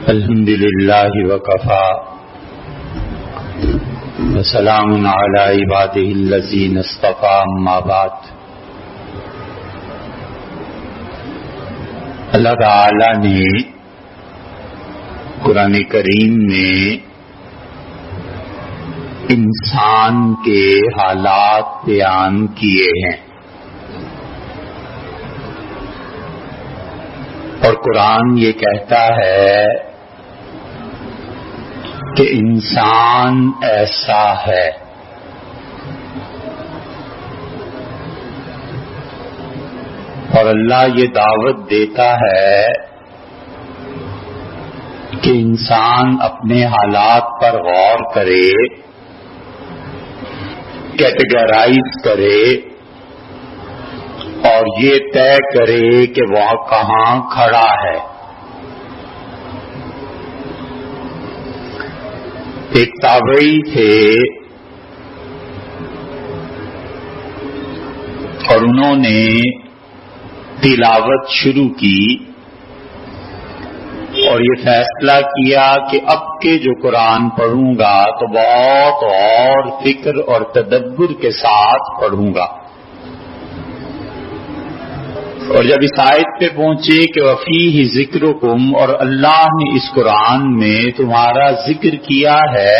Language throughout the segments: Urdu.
الحمد للہ وکفی وسلام علی عبادہ الذین اصطفی اما بعد۔ اللہ تعالی نے قرآن کریم میں انسان کے حالات بیان کیے ہیں، اور قرآن یہ کہتا ہے کہ انسان ایسا ہے۔ اور اللہ یہ دعوت دیتا ہے کہ انسان اپنے حالات پر غور کرے، کیٹیگرائز کرے اور یہ طے کرے کہ وہ کہاں کھڑا ہے۔ ایک تابعی تھے اور انہوں نے تلاوت شروع کی اور یہ فیصلہ کیا کہ اب کے جو قرآن پڑھوں گا تو بہت اور فکر اور تدبر کے ساتھ پڑھوں گا۔ اور جب اس آیت پہ پہنچے کہ وفیہ ذکرکم، اور اللہ نے اس قرآن میں تمہارا ذکر کیا ہے،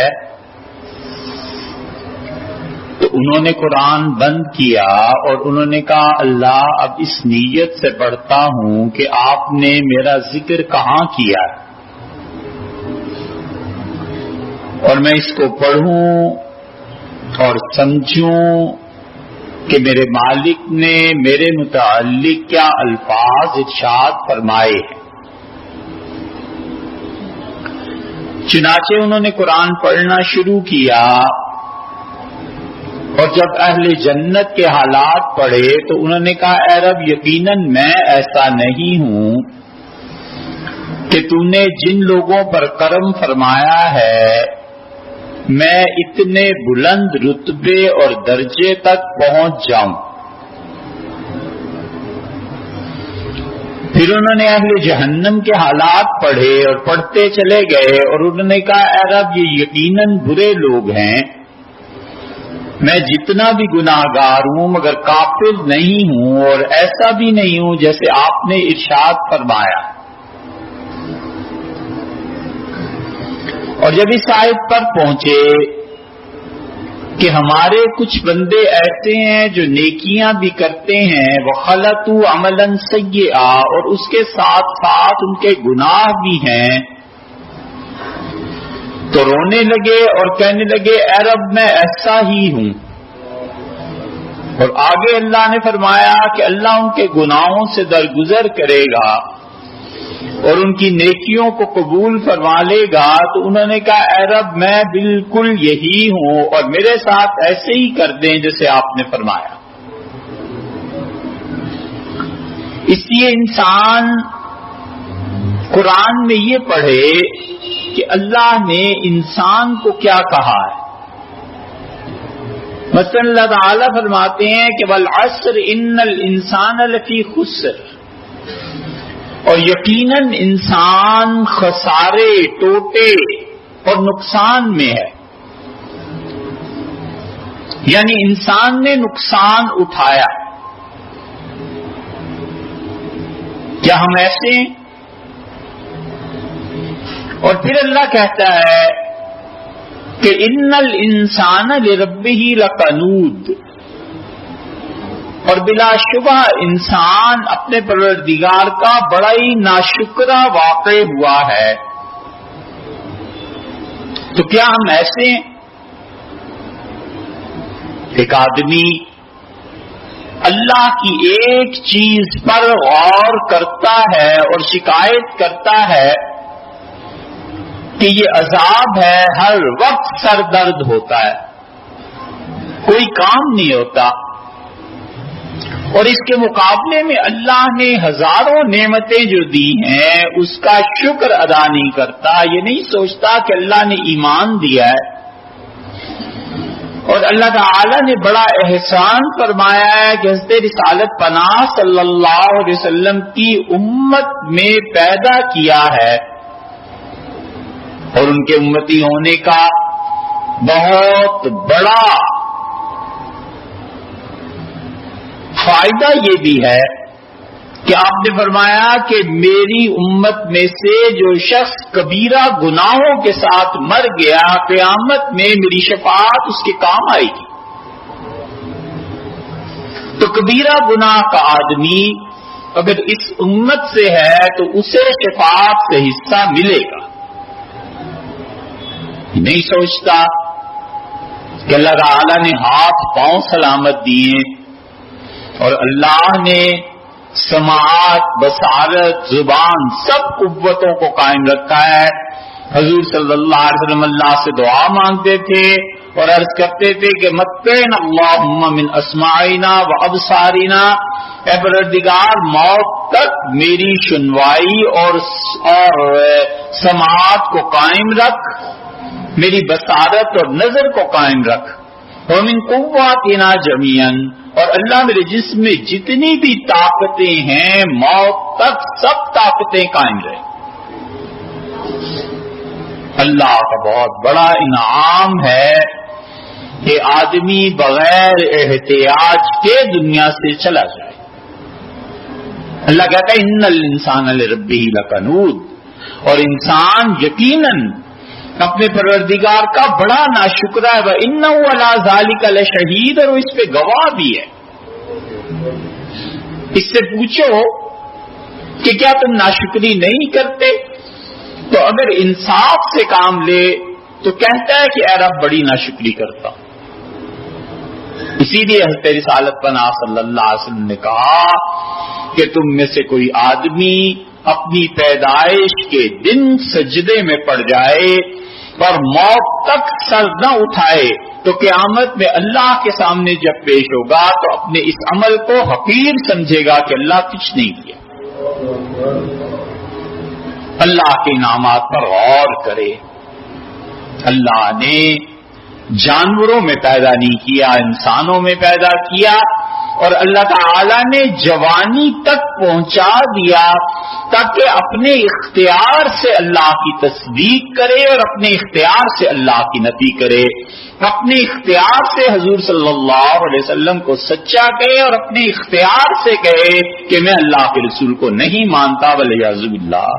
تو انہوں نے قرآن بند کیا اور انہوں نے کہا اللہ اب اس نیت سے پڑھتا ہوں کہ آپ نے میرا ذکر کہاں کیا ہے، اور میں اس کو پڑھوں اور سمجھوں کہ میرے مالک نے میرے متعلق کیا الفاظ ارشاد فرمائے ہیں۔ چنانچہ انہوں نے قرآن پڑھنا شروع کیا، اور جب اہل جنت کے حالات پڑھے تو انہوں نے کہا اے رب یقیناً میں ایسا نہیں ہوں کہ تو نے جن لوگوں پر کرم فرمایا ہے میں اتنے بلند رتبے اور درجے تک پہنچ جاؤں۔ پھر انہوں نے اہل جہنم کے حالات پڑھے اور پڑھتے چلے گئے، اور انہوں نے کہا اے رب یہ یقیناً برے لوگ ہیں، میں جتنا بھی گناہگار ہوں مگر کافر نہیں ہوں اور ایسا بھی نہیں ہوں جیسے آپ نے ارشاد فرمایا۔ اور جب اس آیت پر پہنچے کہ ہمارے کچھ بندے ایسے ہیں جو نیکیاں بھی کرتے ہیں وَخَلَطُوا عَمَلًا سَيِّئًا، اور اس کے ساتھ ساتھ ان کے گناہ بھی ہیں، تو رونے لگے اور کہنے لگے اے رب میں ایسا ہی ہوں۔ اور آگے اللہ نے فرمایا کہ اللہ ان کے گناہوں سے درگزر کرے گا اور ان کی نیکیوں کو قبول فرما لے گا، تو انہوں نے کہا اے رب میں بالکل یہی ہوں اور میرے ساتھ ایسے ہی کر دیں جیسے آپ نے فرمایا۔ اس لیے انسان قرآن میں یہ پڑھے کہ اللہ نے انسان کو کیا کہا ہے۔ مثلا اللہ تعالیٰ فرماتے ہیں کہ وَالْعَصْرِ إِنَّ الْإِنسَانَ لَفِي خُسْرٍ، اور یقیناً انسان خسارے، ٹوٹے اور نقصان میں ہے، یعنی انسان نے نقصان اٹھایا۔ کیا ہم ایسے ہیں؟ اور پھر اللہ کہتا ہے کہ ان الانسان لربہ لکنود، اور بلا شبہ انسان اپنے پروردگار کا بڑا ہی ناشکرا واقع ہوا ہے۔ تو کیا ہم ایسے ہیں؟ ایک آدمی اللہ کی ایک چیز پر غور کرتا ہے اور شکایت کرتا ہے کہ یہ عذاب ہے، ہر وقت سر درد ہوتا ہے، کوئی کام نہیں ہوتا، اور اس کے مقابلے میں اللہ نے ہزاروں نعمتیں جو دی ہیں اس کا شکر ادا نہیں کرتا، یہ نہیں سوچتا کہ اللہ نے ایمان دیا ہے۔ اور اللہ تعالی نے بڑا احسان فرمایا ہے کہ حضرت رسالت پناہ صلی اللہ علیہ وسلم کی امت میں پیدا کیا ہے اور ان کے امتی ہونے کا بہت بڑا فائدہ یہ بھی ہے کہ آپ نے فرمایا کہ میری امت میں سے جو شخص کبیرہ گناہوں کے ساتھ مر گیا قیامت میں میری شفاعت اس کے کام آئے گی. تو کبیرہ گناہ کا آدمی اگر اس امت سے ہے تو اسے شفاعت سے حصہ ملے گا. نہیں سوچتا کہ اللہ تعالی نے ہاتھ پاؤں سلامت دیے اور اللہ نے سماعت، بصارت، زبان سب قوتوں کو قائم رکھا ہے. حضور صلی اللہ علیہ وسلم اللہ سے دعا مانگتے تھے اور عرض کرتے تھے کہ متعنا اللہم من اسماعنا و ابصارنا، اے پروردگار موت تک میری سنوائی اور سماعت کو قائم رکھ، میری بصارت اور نظر کو قائم رکھ. ومن قواتنا جميعا، اور اللہ میرے جسم میں جتنی بھی طاقتیں ہیں موت تک سب طاقتیں قائم رہیں. اللہ کا بہت بڑا انعام ہے کہ آدمی بغیر احتیاج کے دنیا سے چلا جائے. اللہ کہتا ہے ان الانسان لربہ لکنود، اور انسان یقیناً اپنے پروردگار کا بڑا ناشکرا ہے. وَإِنَّهُ عَلَىٰ ذَلِكَ لَشَهِيدٌ، اور اس پہ گواہ بھی ہے. اس سے پوچھو کہ کیا تم ناشکری نہیں کرتے؟ تو اگر انصاف سے کام لے تو کہتا ہے کہ اے رب بڑی ناشکری کرتا. اسی لیے حضرت رسالت پناہ صلی اللہ علیہ وسلم نے کہا کہ تم میں سے کوئی آدمی اپنی پیدائش کے دن سجدے میں پڑ جائے اور موت تک سر نہ اٹھائے تو قیامت میں اللہ کے سامنے جب پیش ہوگا تو اپنے اس عمل کو حقیر سمجھے گا کہ اللہ کچھ نہیں کیا. اللہ کے انعامات پر غور کرے. اللہ نے جانوروں میں پیدا نہیں کیا، انسانوں میں پیدا کیا، اور اللہ تعالی نے جوانی تک پہنچا دیا تاکہ اپنے اختیار سے اللہ کی تصدیق کرے اور اپنے اختیار سے اللہ کی نفی کرے، اپنے اختیار سے حضور صلی اللہ علیہ وسلم کو سچا کہے اور اپنے اختیار سے کہے کہ میں اللہ کے رسول کو نہیں مانتا والعیاذ باللہ.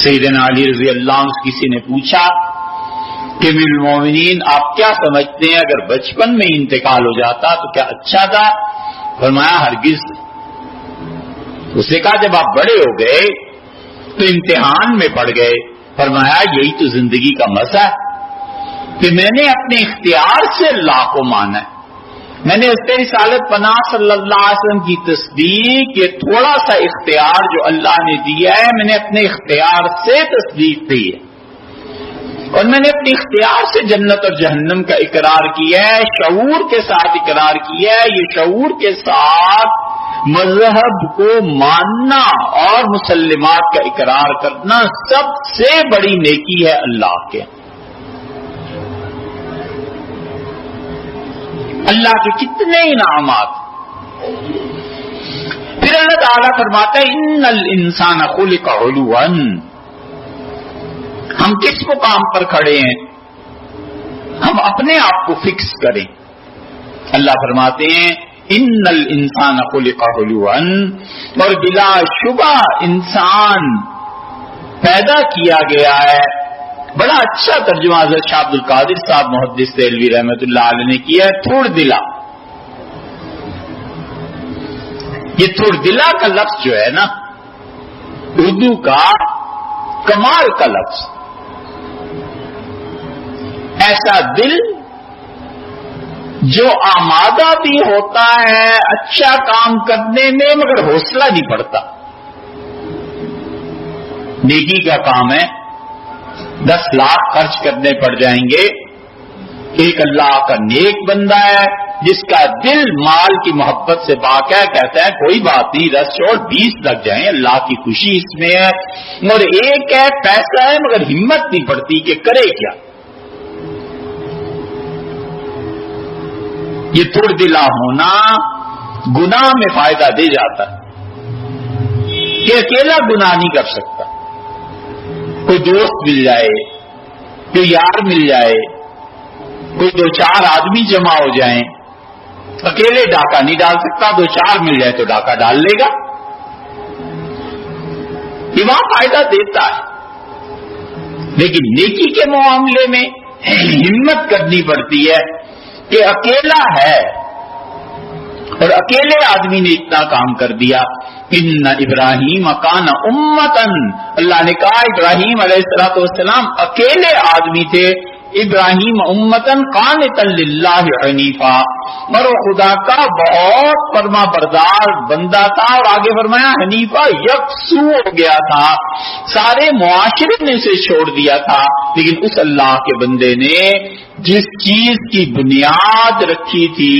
سیدنا علی رضی اللہ عنہ کسی نے پوچھا کہ امیر المومنین آپ کیا سمجھتے ہیں اگر بچپن میں انتقال ہو جاتا تو کیا اچھا تھا؟ فرمایا ہرگز. اس نے کہا جب آپ بڑے ہو گئے تو امتحان میں پڑ گئے. فرمایا یہی تو زندگی کا مزہ ہے کہ میں نے اپنے اختیار سے اللہ کو مانا ہے. میں نے حضرت رسالت پناہ صلی اللہ علیہ وسلم کی تصدیق، یہ تھوڑا سا اختیار جو اللہ نے دیا ہے میں نے اپنے اختیار سے تصدیق دی ہے، اور میں نے اپنے اختیار سے جنت اور جہنم کا اقرار کیا ہے، شعور کے ساتھ اقرار کیا ہے. یہ شعور کے ساتھ مذہب کو ماننا اور مسلمات کا اقرار کرنا سب سے بڑی نیکی ہے اللہ کے. اللہ کے کتنے انعامات. پھر اللہ تعالیٰ فرماتا ہے ان الانسان خلق علوا، ہم کس کو کام پر کھڑے ہیں؟ ہم اپنے آپ کو فکس کریں. اللہ فرماتے ہیں ان الانسان خلق علوا، اور بلا شبہ انسان پیدا کیا گیا ہے. بڑا اچھا ترجمہ حضرت شاہ عبد القادر صاحب محدث دہلوی رحمۃ اللہ علیہ نے کیا ہے، تھوڑ دلا. یہ تھوڑ دلا کا لفظ جو ہے نا اردو کا کمال کا لفظ. ایسا دل جو آمادہ بھی ہوتا ہے اچھا کام کرنے میں مگر حوصلہ نہیں پڑتا. نیکی کا کام ہے، 10 لاکھ خرچ کرنے پڑ جائیں گے. ایک اللہ کا نیک بندہ ہے جس کا دل مال کی محبت سے پاک ہے، کہتا ہے کوئی بات نہیں 10 اور 20 لگ جائیں، اللہ کی خوشی اس میں ہے. اور ایک ہے پیسہ ہے مگر ہمت نہیں پڑتی کہ کرے کیا. یہ تھوڑ دلا ہونا گناہ میں فائدہ دے جاتا ہے کہ اکیلا گناہ نہیں کر سکتا. کوئی دوست مل جائے، کوئی یار مل جائے، کوئی 2-4 آدمی جمع ہو جائیں. اکیلے ڈاکہ نہیں ڈال سکتا، 2-4 مل جائے تو ڈاکہ ڈال لے گا. یہ وہاں فائدہ دیتا ہے، لیکن نیکی کے معاملے میں ہمت کرنی پڑتی ہے کہ اکیلا ہے اور اکیلے آدمی نے اتنا کام کر دیا. ان ابراہیم کان امتن، اللہ نے کہا ابراہیم علیہ الصلوۃ والسلام اکیلے آدمی تھے. ابراہیم امتن قانتا للہ حنیفا، اور وہ خدا کا بہت فرما بردار بندہ تھا. اور آگے فرمایا حنیفا یکسو ہو گیا تھا، سارے معاشرے نے اسے چھوڑ دیا تھا. لیکن اس اللہ کے بندے نے جس چیز کی بنیاد رکھی تھی،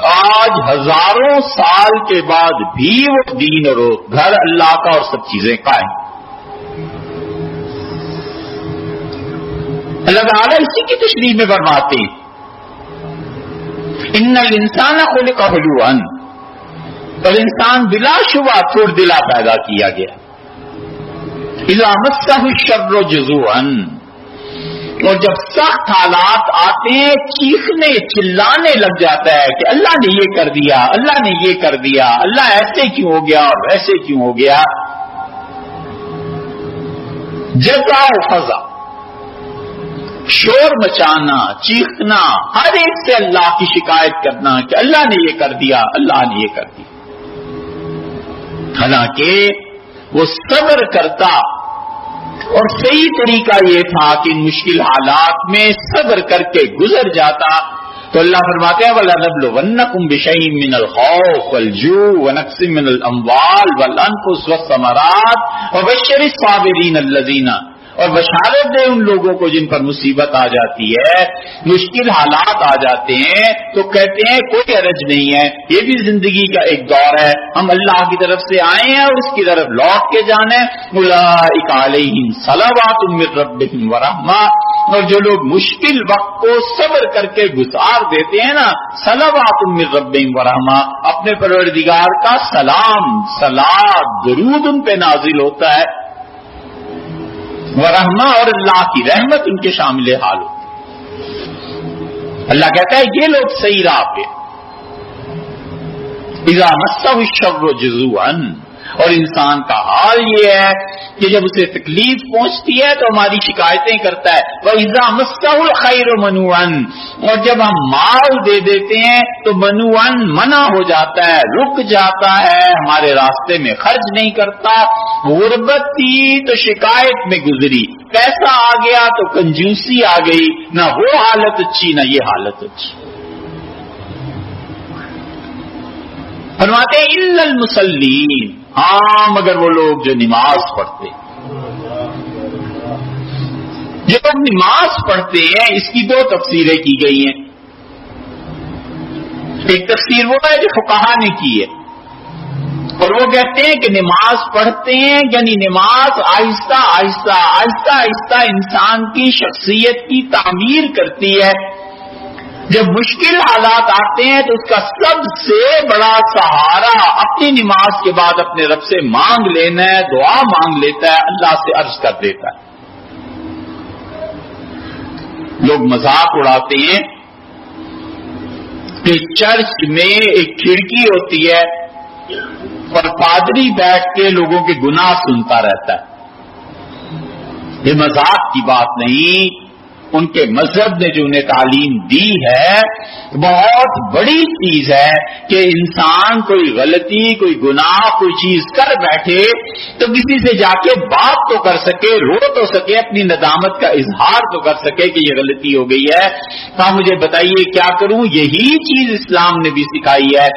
آج ہزاروں سال کے بعد بھی وہ دین اور گھر اللہ کا اور سب چیزیں قائم. اللہ تعالیٰ اسی کی تشریح میں فرماتے ہیں ان الانسان خلق ہلوعا، اور انسان بلا شبہ تھوڑ دلا پیدا کیا گیا. اذا مسہ الشر جزوعا، اور جب سخت حالات آتے ہیں چیخنے چلانے لگ جاتا ہے کہ اللہ نے یہ کر دیا، اللہ نے یہ کر دیا، اللہ ایسے کیوں ہو گیا اور ویسے کیوں ہو گیا. جزا و فضا، شور مچانا، چیخنا، ہر ایک سے اللہ کی شکایت کرنا کہ اللہ نے یہ کر دیا، اللہ نے یہ کر دیا. حالانکہ وہ صبر کرتا، اور صحیح طریقہ یہ تھا کہ ان مشکل حالات میں صبر کر کے گزر جاتا. تو اللہ فرماتے ہیں وَلَنَبْلُوَنَّكُمْ بِشَيْءٍ مِّنَ الْخَوْفِ وَالْجُوعِ وَنَقْصٍ مِّنَ الْأَمْوَالِ وَالْأَنفُسِ وَالثَّمَرَاتِ وَبَشِّرِ الصَّابِرِينَ الَّذِينَ، اور بشارت دے ان لوگوں کو جن پر مصیبت آ جاتی ہے، مشکل حالات آ جاتے ہیں تو کہتے ہیں کوئی حرج نہیں ہے، یہ بھی زندگی کا ایک دور ہے، ہم اللہ کی طرف سے آئے ہیں اور اس کی طرف لوٹ کے جانا ہے. اولئک علیہم صلوات من ربہم ورحمہ، اور جو لوگ مشکل وقت کو صبر کر کے گزار دیتے ہیں نا، صلوات من ربہم ورحمہ، اپنے پروردگار کا سلام، صلاۃ، درود ان پہ نازل ہوتا ہے، ورحمہ، اور اللہ کی رحمت ان کے شامل حال ہوتی. اللہ کہتا ہے یہ لوگ صحیح راہ پہ. اذا مسہ الشر جزوعا، اور انسان کا حال یہ ہے کہ جب اسے تکلیف پہنچتی ہے تو ہماری شکایتیں کرتا ہے. وَإِذَا مَسَّهُ الْخَيْرُ مَنُوعًا، اور جب ہم مال دے دیتے ہیں تو منوعًا منع ہو جاتا ہے، رک جاتا ہے، ہمارے راستے میں خرچ نہیں کرتا. غربت تھی تو شکایت میں گزری، پیسہ آ گیا تو کنجوسی آ گئی، نہ وہ حالت اچھی نہ یہ حالت اچھی. فرماتے ہیں الا المصلین، ہاں مگر وہ لوگ جو نماز پڑھتے. جو لوگ نماز پڑھتے ہیں اس کی 2 تفسیریں کی گئی ہیں. ایک تفسیر وہ ہے جو فقہا نے کی ہے، اور وہ کہتے ہیں کہ نماز پڑھتے ہیں یعنی نماز آہستہ آہستہ آہستہ آہستہ انسان کی شخصیت کی تعمیر کرتی ہے. جب مشکل حالات آتے ہیں تو اس کا سب سے بڑا سہارا اپنی نماز کے بعد اپنے رب سے مانگ لینا ہے، دعا مانگ لیتا ہے، اللہ سے عرض کر دیتا ہے. لوگ مذاق اڑاتے ہیں کہ چرچ میں ایک کھڑکی ہوتی ہے اور پادری بیٹھ کے لوگوں کے گناہ سنتا رہتا ہے. یہ مذاق کی بات نہیں، ان کے مذہب نے جو انہیں تعلیم دی ہے بہت بڑی چیز ہے کہ انسان کوئی غلطی، کوئی گناہ، کوئی چیز کر بیٹھے تو کسی سے جا کے بات تو کر سکے، رو تو سکے، اپنی ندامت کا اظہار تو کر سکے کہ یہ غلطی ہو گئی ہے. ہاں مجھے بتائیے کیا کروں؟ یہی چیز اسلام نے بھی سکھائی ہے.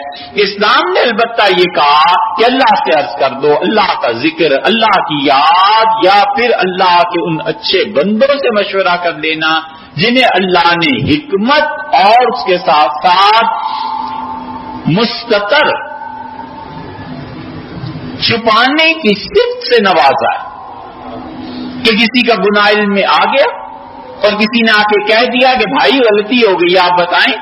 اسلام نے البتہ یہ کہا کہ اللہ سے عرض کر دو، اللہ کا ذکر، اللہ کی یاد، یا پھر اللہ کے ان اچھے بندوں سے مشورہ کر لینا جنہیں اللہ نے حکمت اور اس کے ساتھ ساتھ مستتر چھپانے کی صفت سے نوازا ہے کہ کسی کا گناہ علم میں آ گیا اور کسی نے آ کے کہہ دیا کہ بھائی غلطی ہو گئی آپ بتائیں،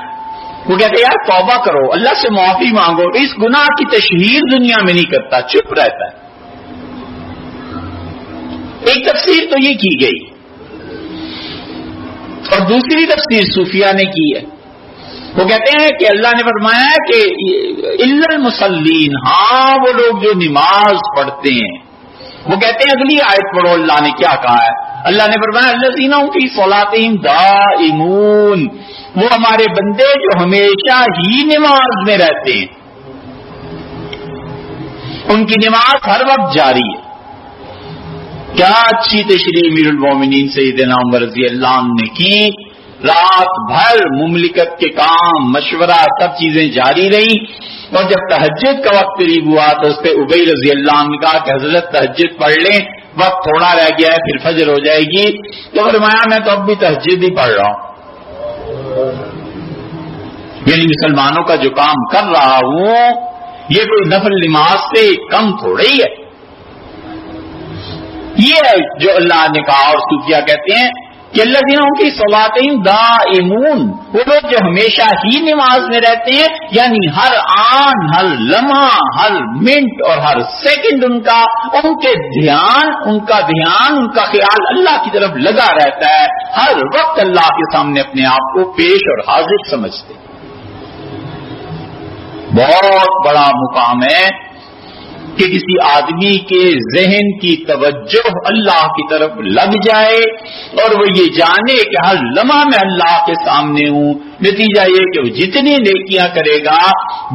وہ کہتے ہیں یار توبہ کرو، اللہ سے معافی مانگو. اس گناہ کی تشہیر دنیا میں نہیں کرتا، چپ رہتا ہے. ایک تفسیر تو یہ کی گئی، اور دوسری تفسیر صوفیہ نے کی ہے. وہ کہتے ہیں کہ اللہ نے فرمایا ہے کہ الا المصلین، ہاں وہ لوگ جو نماز پڑھتے ہیں. وہ کہتے ہیں اگلی آیت پڑھو اللہ نے کیا کہا ہے. اللہ نے فرمایا الذین هم فی صلاتہم دائمون، وہ ہمارے بندے جو ہمیشہ ہی نماز میں رہتے ہیں، ان کی نماز ہر وقت جاری ہے. کیا اچھی تشریح امیر المومنین سیدنا عمر رضی اللہ عنہ نے کی. رات بھر مملکت کے کام، مشورہ، سب چیزیں جاری رہی، اور جب تہجد کا وقت قریب ہوا تو اس پہ ابی رضی اللہ عنہ نے کہا کہ حضرت تہجد پڑھ لیں، وقت تھوڑا رہ گیا ہے پھر فجر ہو جائے گی. تو فرمایا میں تو اب بھی تہجد ہی پڑھ رہا ہوں. یعنی مسلمانوں کا جو کام کر رہا ہوں یہ کوئی نفل نماز سے کم تھوڑا ہی ہے. یہ ہے جو اللہ نے کہا. اور صوفیہ کہتے ہیں کہ الذین هم فی صلاتہم دائمون، وہ لوگ جو ہمیشہ ہی نماز میں رہتے ہیں، یعنی ہر آن، ہر لمحہ، ہر منٹ اور ہر سیکنڈ ان کا دھیان، ان کا خیال اللہ کی طرف لگا رہتا ہے. ہر وقت اللہ کے سامنے اپنے آپ کو پیش اور حاضر سمجھتے. بہت بڑا مقام ہے کہ کسی آدمی کے ذہن کی توجہ اللہ کی طرف لگ جائے اور وہ یہ جانے کہ ہر لمحہ میں اللہ کے سامنے ہوں. نتیجہ یہ کہ وہ جتنی نیکیاں کرے گا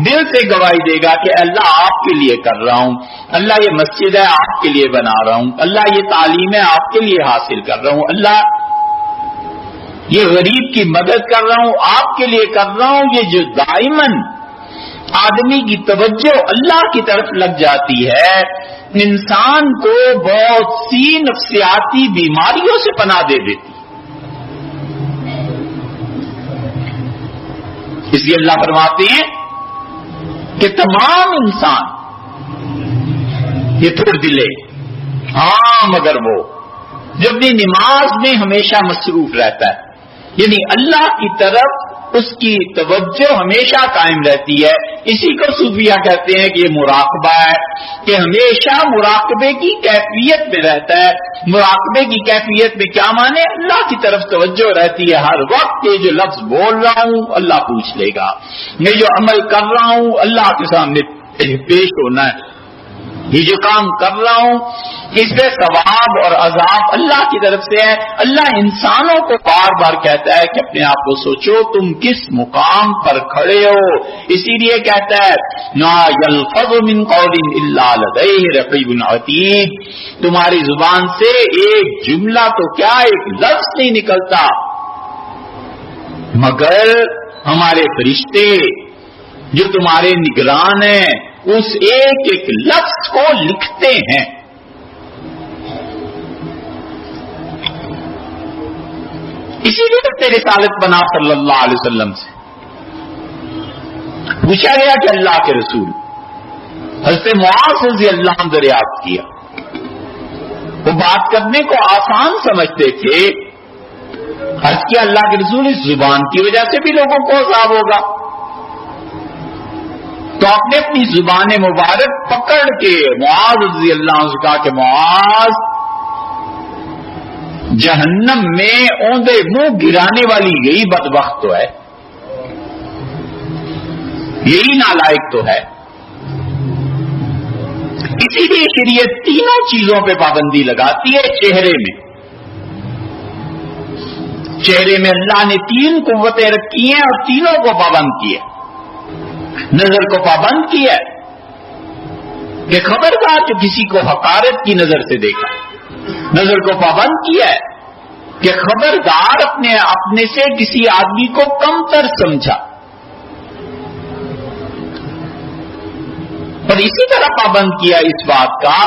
دل سے گواہی دے گا کہ اللہ آپ کے لیے کر رہا ہوں، اللہ یہ مسجد ہے آپ کے لیے بنا رہا ہوں، اللہ یہ تعلیم ہے آپ کے لیے حاصل کر رہا ہوں، اللہ یہ غریب کی مدد کر رہا ہوں آپ کے لیے کر رہا ہوں. یہ جو دائماً آدمی کی توجہ اللہ کی طرف لگ جاتی ہے، انسان کو بہت سی نفسیاتی بیماریوں سے پناہ دے دیتی. اس لیے اللہ فرماتے ہیں کہ تمام انسان یہ تھوڑ دلے، ہاں مگر وہ جو اپنی نماز میں ہمیشہ مصروف رہتا ہے، یعنی اللہ کی طرف اس کی توجہ ہمیشہ قائم رہتی ہے. اسی کو صوفیہ کہتے ہیں کہ یہ مراقبہ ہے، کہ ہمیشہ مراقبے کی کیفیت میں رہتا ہے. مراقبے کی کیفیت میں کیا مانے؟ اللہ کی طرف توجہ رہتی ہے. ہر وقت یہ جو لفظ بول رہا ہوں اللہ پوچھ لے گا، میں جو عمل کر رہا ہوں اللہ کے سامنے پیش ہونا ہے، یہ جو کام کر رہا ہوں اس میں ثواب اور عذاب اللہ کی طرف سے ہے. اللہ انسانوں کو بار بار کہتا ہے کہ اپنے آپ کو سوچو تم کس مقام پر کھڑے ہو. اسی لیے کہتا ہے لا یلفظ من قول الا لدیہ رقیب عتید، تمہاری زبان سے ایک جملہ تو کیا ایک لفظ نہیں نکلتا مگر ہمارے فرشتے جو تمہارے نگران ہیں اس ایک ایک لفظ کو لکھتے ہیں. اسی لیے رسالت بنا صلی اللہ علیہ وسلم سے پوچھا گیا کہ اللہ کے رسول حضرت معاذ رضی اللہ عنہ دریافت کیا. وہ بات کرنے کو آسان سمجھتے تھے. عرض کیا اللہ کے رسول اس زبان کی وجہ سے بھی لوگوں کو عذاب ہوگا، تو آپ نے اپنی زبان مبارک پکڑ کے معاذ رضی اللہ عنہ سے کہا کہ معاذ جہنم میں اوندے منہ گرانے والی یہی بدبخت تو ہے، یہی نالائق تو ہے. اسی لیے شریعت تینوں چیزوں پہ پابندی لگاتی ہے. چہرے میں اللہ نے 3 قوتیں رکھی ہیں اور تینوں کو پابند کیا. نظر کو پابند کیا کہ خبردار جو کسی کو حقارت کی نظر سے دیکھا. نظر کو پابند کیا ہے کہ خبردار اپنے سے کسی آدمی کو کم تر سمجھا. اور اسی طرح پابند کیا اس بات کا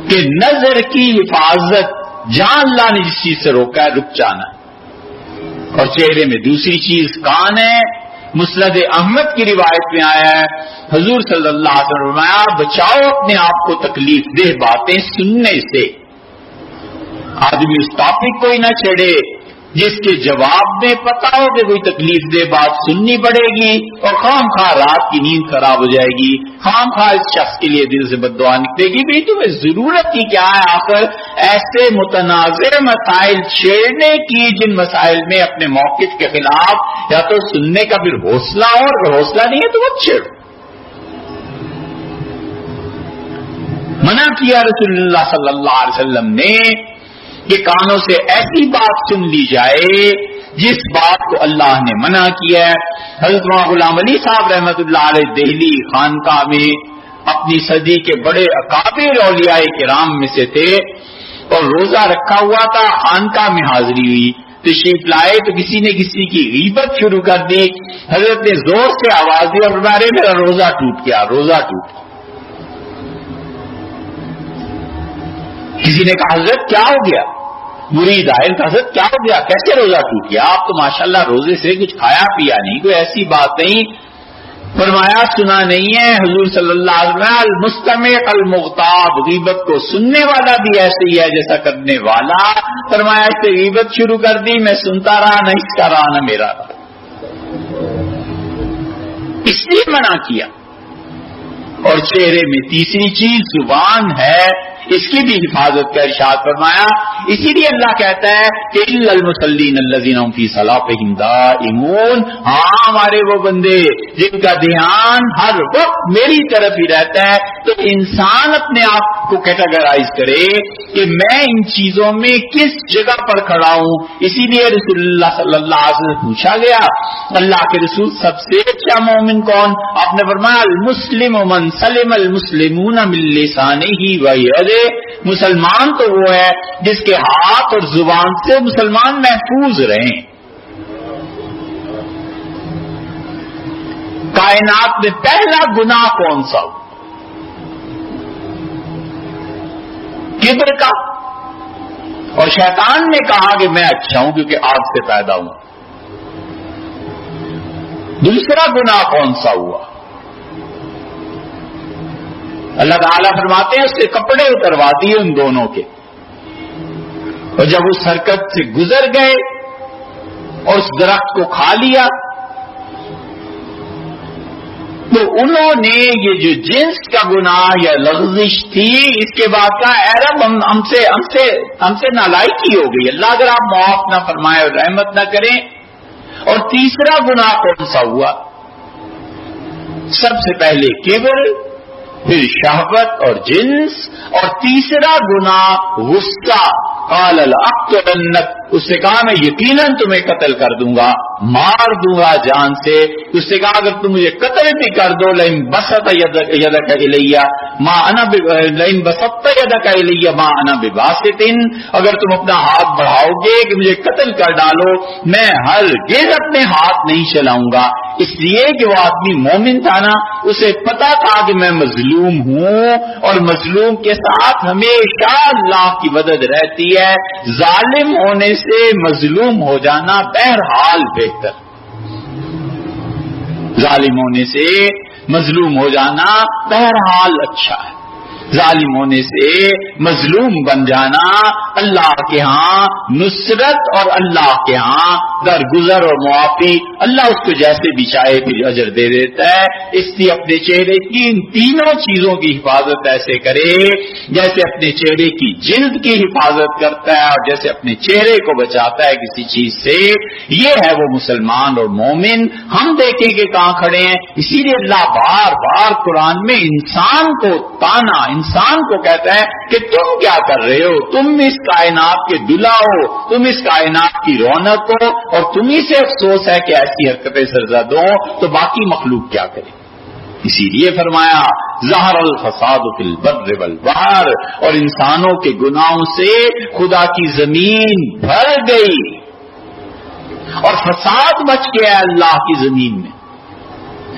کہ نظر کی حفاظت جہاں اللہ نے جس چیز سے روکا ہے رک جانا. اور چہرے میں دوسری چیز کان ہے. مسند احمد کی روایت میں آیا ہے حضور صلی اللہ علیہ وسلم فرمایا بچاؤ اپنے آپ کو تکلیف دہ باتیں سننے سے. آدمی اس ٹاپک کو ہی نہ چھیڑے جس کے جواب میں پتا ہو کہ کوئی تکلیف دہ بات سننی پڑے گی اور خام خواہ رات کی نیند خراب ہو جائے گی، خام خواہ اس شخص کے لیے دل سے بد دعا نکلے گی، بھی تمہیں ضرورت ہی کیا ہے آخر ایسے متنازع مسائل چھیڑنے کی جن مسائل میں اپنے موقف کے خلاف یا تو سننے کا پھر حوصلہ ہو، اور اگر حوصلہ نہیں ہے تو وہ چھیڑو۔ منع کیا رسول اللہ صلی اللہ علیہ وسلم نے کہ کانوں سے ایسی بات سن لی جائے جس بات کو اللہ نے منع کیا ہے۔ حضرت غلام علی صاحب رحمۃ اللہ علیہ دہلی خانقاہ میں اپنی صدی کے بڑے اکابر اولیاء کرام میں سے تھے اور روزہ رکھا ہوا تھا، خانقاہ میں حاضری ہوئی، تشریف لائے تو کسی نے کسی کی غیبت شروع کر دی۔ حضرت نے زور سے آواز دی اور فرمایا میرا روزہ ٹوٹ گیا، روزہ ٹوٹ گیا۔ کسی نے کہا حضرت کیا ہو گیا؟ مرید آئے کہ حضرت کیا ہو گیا، کیسے روزہ ٹوٹ گیا؟ آپ تو ماشاءاللہ روزے سے کچھ کھایا پیا نہیں، کوئی ایسی بات نہیں۔ فرمایا سنا نہیں ہے حضور صلی اللہ علیہ وسلم المستمع المغتاب، غیبت کو سننے والا بھی ایسے ہی ہے جیسا کرنے والا۔ فرمایا اس سے غیبت شروع کر دی، میں سنتا رہا، نہ اس کا رہا نہ میرا رہا، اس لیے منع کیا۔ اور چہرے میں تیسری چیز زبان ہے، اس کی بھی حفاظت کا ارشاد فرمایا۔ اسی لیے اللہ کہتا ہے کہ الا المصلین الذین هم فی صلاتهم دائمون، ہاں ہمارے وہ بندے جن کا دھیان ہر وقت میری طرف ہی رہتا ہے۔ تو انسان اپنے آپ کو کیٹاگرائز کرے کہ میں ان چیزوں میں کس جگہ پر کھڑا ہوں۔ اسی لیے رسول اللہ صلی اللہ علیہ وسلم پوچھا گیا اللہ کے رسول سب سے اچھا مومن کون؟ آپ نے فرمایا المسلم من سلم المسلمون من لسانہ ویدہ، مسلمان تو وہ ہے جس کے ہاتھ اور زبان سے مسلمان محفوظ رہیں۔ کائنات میں پہلا گناہ کون سا ہو؟ کبر کا، اور شیطان نے کہا کہ میں اچھا ہوں کیونکہ آگ سے پیدا ہوں۔ دوسرا گناہ کون سا ہوا؟ اللہ تعالیٰ فرماتے ہیں اس سے کپڑے اتروا دیے ان دونوں کے، اور جب اس حرکت سے گزر گئے اور اس درخت کو کھا لیا تو انہوں نے یہ جو جنس کا گناہ یا لغزش تھی اس کے بعد کا اے رب ہم سے نالائکی ہو گئی، اللہ اگر آپ معاف نہ فرمائے اور رحمت نہ کریں۔ اور تیسرا گناہ کون سا ہوا؟ سب سے پہلے کبر، پھر شہوت اور جنس، اور تیسرا گناہ غصہ۔ قال لأقتلنک، اس سے کہا میں یقیناً تمہیں قتل کر دوں گا، مار دوں گا جان سے۔ اس سے کہا اگر تم مجھے قتل بھی کر دو لئن بسطت یدک الی ما انا لئن بسطت یدک الی ما انا بباسط، اگر تم اپنا ہاتھ بڑھاؤ گے کہ مجھے قتل کر ڈالو میں ہرگز اپنے ہاتھ نہیں چلاؤں گا۔ اس لیے کہ وہ آدمی مومن تھا نا، اسے پتا تھا کہ میں مظلوم ہوں اور مظلوم کے ساتھ ہمیشہ اللہ کی مدد رہتی ہے۔ ظالم ہونے سے مظلوم ہو جانا بہرحال بہتر، ظالم ہونے سے مظلوم ہو جانا بہرحال اچھا ہے۔ ظالم ہونے سے مظلوم بن جانا اللہ کے ہاں نصرت اور اللہ کے ہاں درگزر اور معافی، اللہ اس کو جیسے بھی چاہے پھر اجر دے دیتا ہے۔ اس لیے اپنے چہرے کی ان تینوں چیزوں کی حفاظت ایسے کرے جیسے اپنے چہرے کی جلد کی حفاظت کرتا ہے اور جیسے اپنے چہرے کو بچاتا ہے کسی چیز سے۔ یہ ہے وہ مسلمان اور مومن۔ ہم دیکھیں کہ کہاں کھڑے ہیں، اسی لیے اللہ بار بار قرآن میں انسان کو تانا، انسان کو کہتا ہے کہ تم کیا کر رہے ہو، تم اس کائنات کے دلہا ہو، تم اس کائنات کی رونق ہو، اور تمہیں سے افسوس ہے کہ ایسی حرکتیں سرزد ہوں تو باقی مخلوق کیا کرے۔ اسی لیے فرمایا ظہر الفساد فی البر والبحر، اور انسانوں کے گناہوں سے خدا کی زمین بھر گئی اور فساد مچ گیا اللہ کی زمین میں۔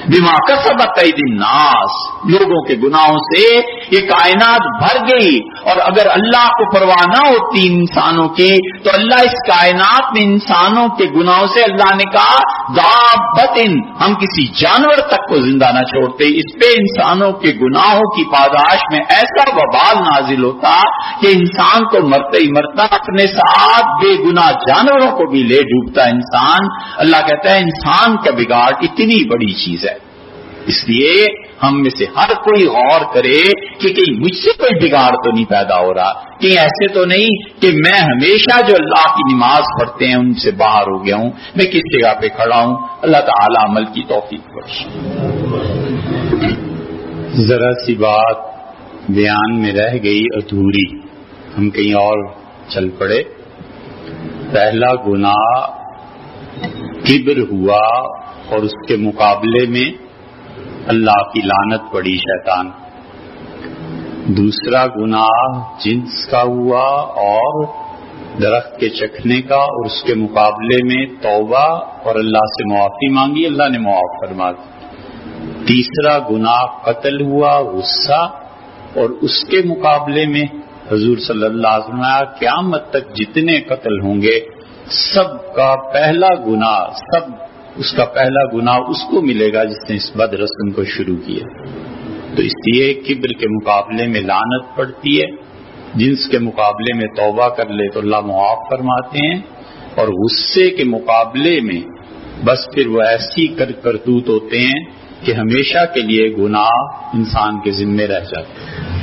بما کسبت ایدی الناس، لوگوں کے گناہوں سے یہ کائنات بھر گئی، اور اگر اللہ کو پرواہ نہ ہوتی انسانوں کی تو اللہ اس کائنات میں انسانوں کے گناہوں سے اللہ نے کہا دابتن، ہم کسی جانور تک کو زندہ نہ چھوڑتے، اس پہ انسانوں کے گناہوں کی پاداش میں ایسا وبال نازل ہوتا کہ انسان تو مرتے ہی مرتا، اپنے ساتھ بے گناہ جانوروں کو بھی لے ڈوبتا انسان۔ اللہ کہتا ہے انسان کا بگاڑ اتنی بڑی چیز ہے، اس لیے ہم میں سے ہر کوئی غور کرے کہ کہیں مجھ سے کوئی بگاڑ تو نہیں پیدا ہو رہا، کہیں ایسے تو نہیں کہ میں ہمیشہ جو اللہ کی نماز پڑھتے ہیں ان سے باہر ہو گیا ہوں، میں کس جگہ پہ کھڑا ہوں۔ اللہ تعالی عمل کی توفیق بخشے۔ ذرا سی بات بیان میں رہ گئی ادھوری، ہم کہیں اور چل پڑے۔ پہلا گناہ کبر ہوا اور اس کے مقابلے میں اللہ کی لعنت پڑی شیطان۔ دوسرا گناہ جنس کا ہوا اور درخت کے چکھنے کا، اور اس کے مقابلے میں توبہ اور اللہ سے معافی مانگی، اللہ نے معاف فرما دی۔ تیسرا گناہ قتل ہوا، غصہ، اور اس کے مقابلے میں حضور صلی اللہ علیہ وسلم نے قیامت تک جتنے قتل ہوں گے سب کا پہلا گناہ، اس کا پہلا گناہ اس کو ملے گا جس نے اس بد رسم کو شروع کیا۔ تو اس لیے کبر کے مقابلے میں لعنت پڑتی ہے، جنس کے مقابلے میں توبہ کر لے تو اللہ معاف فرماتے ہیں، اور غصے کے مقابلے میں بس پھر وہ ایسی کرتوت ہوتے ہیں کہ ہمیشہ کے لیے گناہ انسان کے ذمے رہ جاتے ہیں۔